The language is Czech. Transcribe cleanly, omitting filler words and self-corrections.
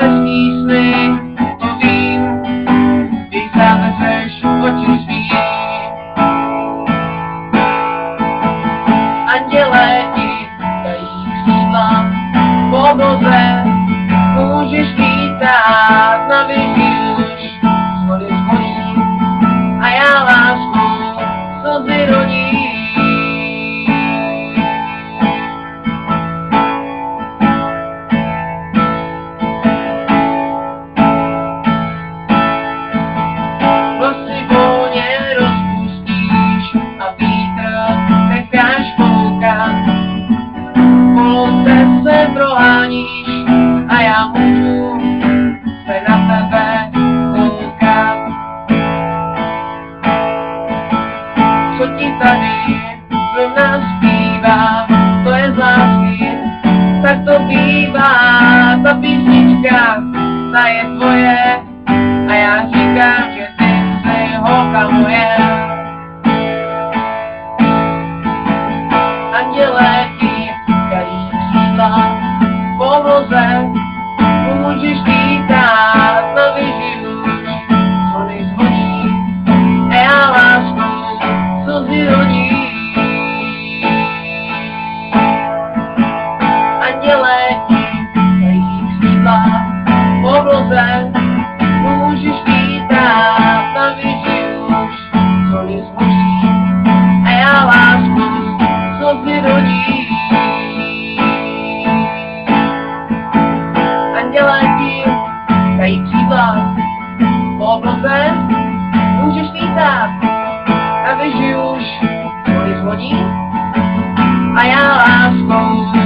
hezký sny, to vím, když zavřeš oči svý. Andělé ti dají křídla po obloze, můžeš lítat na věži už, zvony zvoní a já lásku slzy rodí. Vlasy volně rozpustíš a vítr necháš foukat, po louce se proháníš a já můžu se na tebe koukat. Co ti tady zrovna zpívá, to je z lásky, tak to bývá, ta písnička, ta je tvoje a já říkám, že ty jsi holka moje. Andělé ti dají křídla po obloze, můžeš lítat na věži už, zvony zvoní a já lásku slzy rodí. Andělé ti dají křídla po obloze, můžeš lítat na věži už, zvony zvoní a já lásku slzy rodí. Andělé ti dají křídla po obloze, můžeš lítat na věži už, zvony zvoní a já láskou